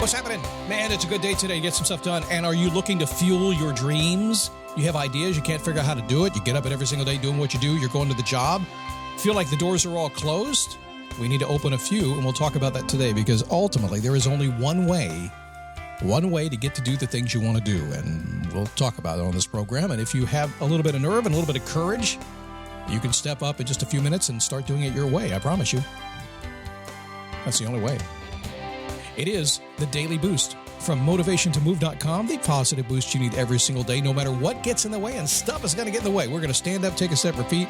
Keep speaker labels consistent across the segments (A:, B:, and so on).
A: What's happening? Man, it's a good day today to get some stuff done. And are you looking to fuel your dreams? You have ideas, you can't figure out how to do it. You get up every single day doing what you do. You're going to the job. Feel like the doors are all closed? We need to open a few, and we'll talk about that today because ultimately there is only one way to get to do the things you want to do. And we'll talk about it on this program. And if you have a little bit of nerve and a little bit of courage, you can step up in just a few minutes and start doing it your way. I promise you. That's the only way. It is the Daily Boost from motivationtomove.com, the positive boost you need every single day, no matter what gets in the way, and stuff is going to get in the way. We're going to stand up, take a step, repeat.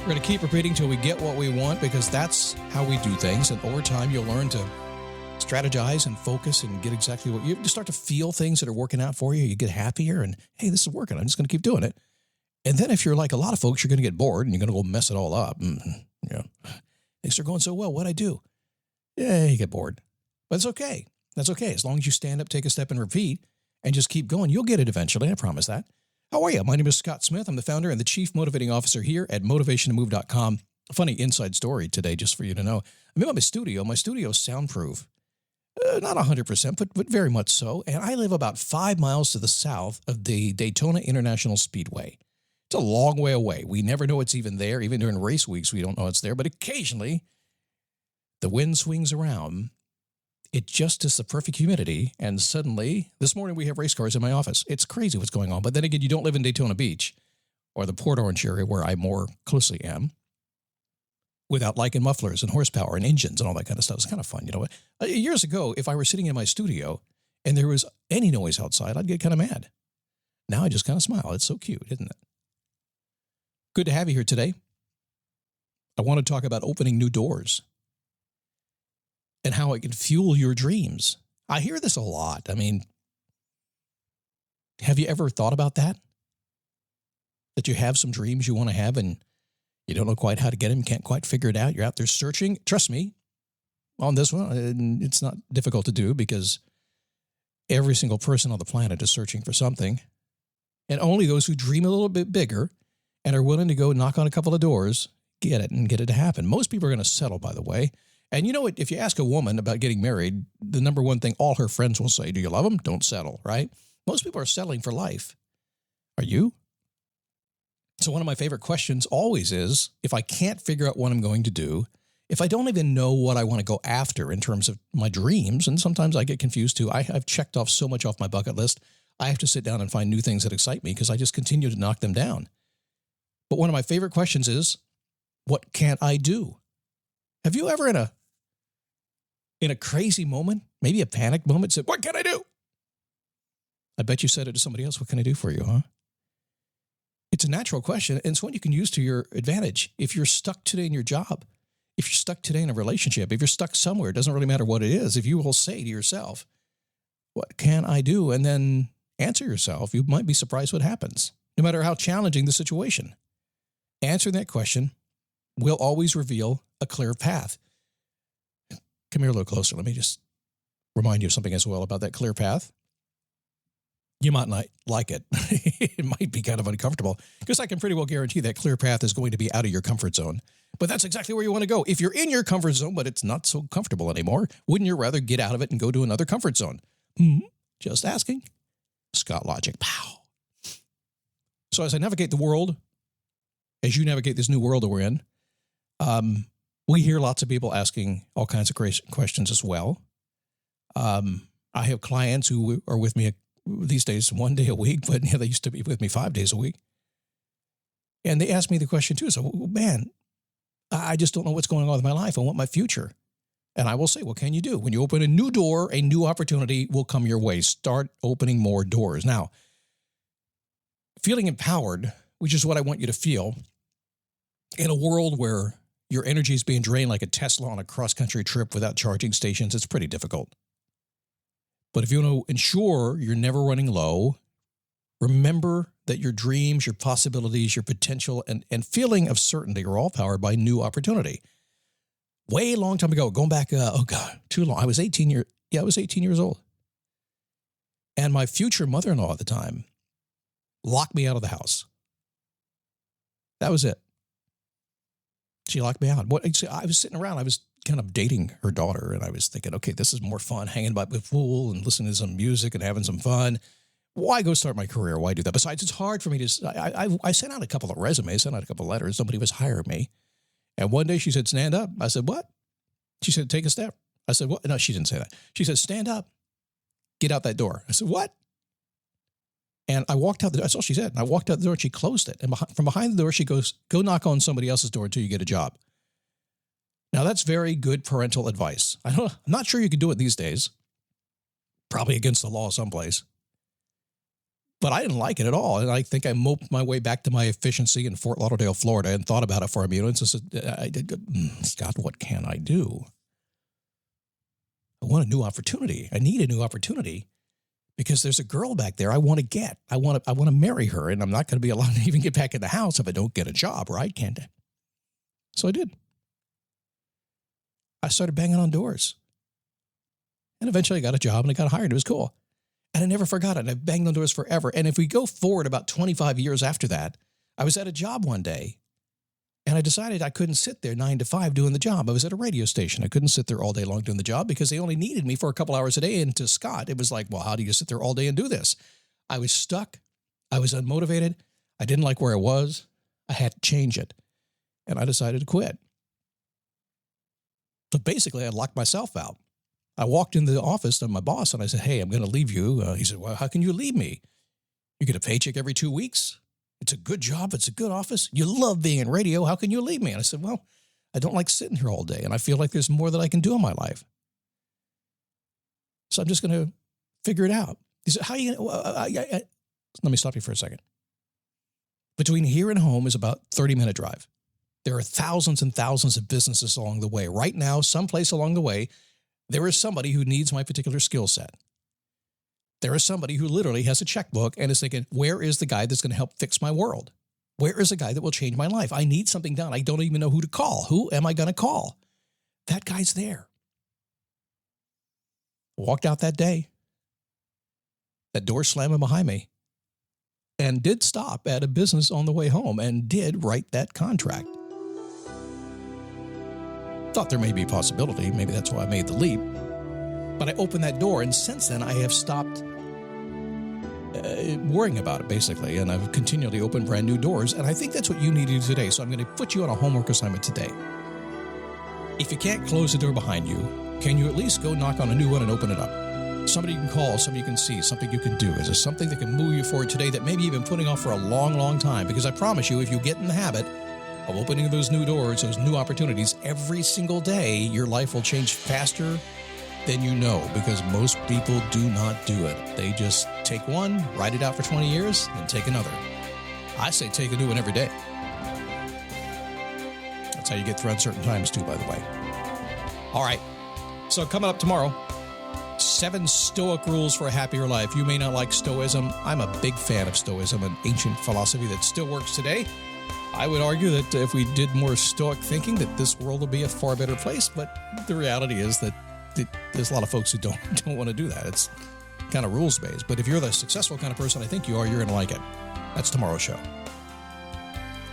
A: We're going to keep repeating until we get what we want because that's how we do things. And over time, you'll learn to strategize and focus and get exactly what you start to feel things that are working out for you. You get happier and, hey, this is working. I'm just going to keep doing it. And then if you're like a lot of folks, you're going to get bored and you're going to go mess it all up. Things are going so well. What'd I do? Yeah, you get bored. But it's okay. That's okay. As long as you stand up, take a step, and repeat, and just keep going, you'll get it eventually. I promise that. How are you? My name is Scott Smith. I'm the founder and the chief motivating officer here at motivationtomove.com. A funny inside story today, just for you to know. I'm in my studio. My studio is soundproof. Not 100%, but very much so. And I live about 5 miles to the south of the Daytona International Speedway. It's a long way away. We never know it's even there. Even during race weeks, we don't know it's there. But occasionally, the wind swings around. It just is the perfect humidity, and suddenly, this morning we have race cars in my office. It's crazy what's going on. But then again, you don't live in Daytona Beach or the Port Orange area where I more closely am without liking mufflers and horsepower and engines and all that kind of stuff. It's kind of fun, you know what? Years ago, if I were sitting in my studio and there was any noise outside, I'd get kind of mad. Now I just kind of smile. It's so cute, isn't it? Good to have you here today. I want to talk about opening new doors and how it can fuel your dreams. I hear this a lot. I mean, have you ever thought about that? That you have some dreams you want to have and you don't know quite how to get them, can't quite figure it out. You're out there searching. Trust me, on this one, it's not difficult to do because every single person on the planet is searching for something. And only those who dream a little bit bigger and are willing to go knock on a couple of doors get it and get it to happen. Most people are going to settle, by the way. And you know what? If you ask a woman about getting married, the number one thing all her friends will say, do you love them? Don't settle, right? Most people are settling for life. Are you? So one of my favorite questions always is, if I can't figure out what I'm going to do, if I don't even know what I want to go after in terms of my dreams, and sometimes I get confused too. I've checked off so much off my bucket list. I have to sit down and find new things that excite me because I just continue to knock them down. But one of my favorite questions is, what can't I do? Have you ever in a crazy moment, maybe a panic moment, said, what can I do? I bet you said it to somebody else. What can I do for you, huh? It's a natural question, and it's one you can use to your advantage. If you're stuck today in your job, if you're stuck today in a relationship, if you're stuck somewhere, it doesn't really matter what it is. If you will say to yourself, what can I do? And then answer yourself, you might be surprised what happens, no matter how challenging the situation. Answering that question will always reveal a clear path. Come here a little closer. Let me just remind you of something as well about that clear path. You might not like it. It might be kind of uncomfortable because I can pretty well guarantee that clear path is going to be out of your comfort zone. But that's exactly where you want to go. If you're in your comfort zone, but it's not so comfortable anymore, wouldn't you rather get out of it and go to another comfort zone? Just asking. Scott Logic. Pow. So as I navigate the world, as you navigate this new world that we're in, we hear lots of people asking all kinds of questions as well. I have clients who are with me these days 1 day a week, but they used to be with me 5 days a week. And they ask me the question too. So, man, I just don't know what's going on with my life. I want my future. And I will say, what can you do? When you open a new door, a new opportunity will come your way. Start opening more doors. Now, feeling empowered, which is what I want you to feel, in a world where your energy is being drained like a Tesla on a cross-country trip without charging stations, it's pretty difficult. But if you want to ensure you're never running low, remember that your dreams, your possibilities, your potential, and feeling of certainty are all powered by new opportunity. Way long time ago, going back, too long. I was 18 years old. And my future mother-in-law at the time locked me out of the house. That was it. She locked me out. I was sitting around. I was kind of dating her daughter, and I was thinking, okay, this is more fun hanging by the pool and listening to some music and having some fun. Why go start my career? Why do that? Besides, it's hard for me to. I sent out a couple of resumes, sent out a couple of letters. Nobody was hiring me. And one day she said, "Stand up." I said, "What?" She said, "Take a step." I said, "What?" No, she didn't say that. She said, "Stand up. Get out that door." I said, "What?" And I walked out the door. That's all she said. And I walked out the door and she closed it. And from behind the door, she goes, "Go knock on somebody else's door until you get a job." Now, that's very good parental advice. I'm not sure you can do it these days. Probably against the law someplace. But I didn't like it at all. And I think I moped my way back to my efficiency in Fort Lauderdale, Florida, and thought about it for a minute. And said, "God, what can I do? I want a new opportunity. I need a new opportunity because there's a girl back there I want to get. I want to marry her, and I'm not going to be allowed to even get back in the house if I don't get a job, right? Can't I?" So I did. I started banging on doors. And eventually I got a job and I got hired. It was cool. And I never forgot it. And I banged on doors forever. And if we go forward about 25 years after that, I was at a job one day and I decided I couldn't sit there 9 to 5 doing the job. I was at a radio station. I couldn't sit there all day long doing the job because they only needed me for a couple hours a day. And to Scott, it was like, well, how do you sit there all day and do this? I was stuck. I was unmotivated. I didn't like where I was. I had to change it. And I decided to quit. So basically, I locked myself out. I walked into the office to my boss and I said, "Hey, I'm going to leave you." He said, "Well, how can you leave me? You get a paycheck every 2 weeks. It's a good job. It's a good office. You love being in radio. How can you leave me?" And I said, "Well, I don't like sitting here all day and I feel like there's more that I can do in my life. So I'm just going to figure it out." He said, "How are you going to..." Let me stop you for a second. Between here and home is about a 30-minute drive. There are thousands and thousands of businesses along the way. Right now, someplace along the way, there is somebody who needs my particular skill set. There is somebody who literally has a checkbook and is thinking, where is the guy that's going to help fix my world? Where is the guy that will change my life? I need something done. I don't even know who to call. Who am I going to call? That guy's there. Walked out that day. That door slamming behind me. And did stop at a business on the way home and did write that contract. Thought there may be a possibility. Maybe that's why I made the leap. But I opened that door, and since then I have stopped worrying about it, basically, and I've continually opened brand new doors, and I think that's what you need to do today. So I'm going to put you on a homework assignment today. If you can't close the door behind you, can you at least go knock on a new one and open it up? Somebody you can call, somebody you can see, something you can do. Is there something that can move you forward today that maybe you've been putting off for a long, long time? Because I promise you, if you get in the habit of opening those new doors, those new opportunities every single day, your life will change faster than you know, because most people do not do it. They just take one, write it out for 20 years, and take another. I say take a new one every day. That's how you get through uncertain times too, by the way. All right. So coming up tomorrow, 7 Stoic rules for a happier life. You may not like Stoicism. I'm a big fan of Stoicism, an ancient philosophy that still works today. I would argue that if we did more Stoic thinking, that this world would be a far better place. But the reality is that there's a lot of folks who don't want to do that. It's kind of rules-based. But if you're the successful kind of person I think you are, you're going to like it. That's tomorrow's show.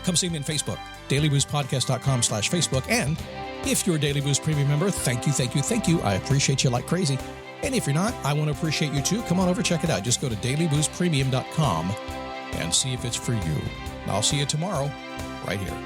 A: Come see me on Facebook, dailyboostpodcast.com/Facebook. And if you're a Daily Boost Premium member, thank you. I appreciate you like crazy. And if you're not, I want to appreciate you too. Come on over, check it out. Just go to dailyboostpremium.com and see if it's for you. I'll see you tomorrow, right here.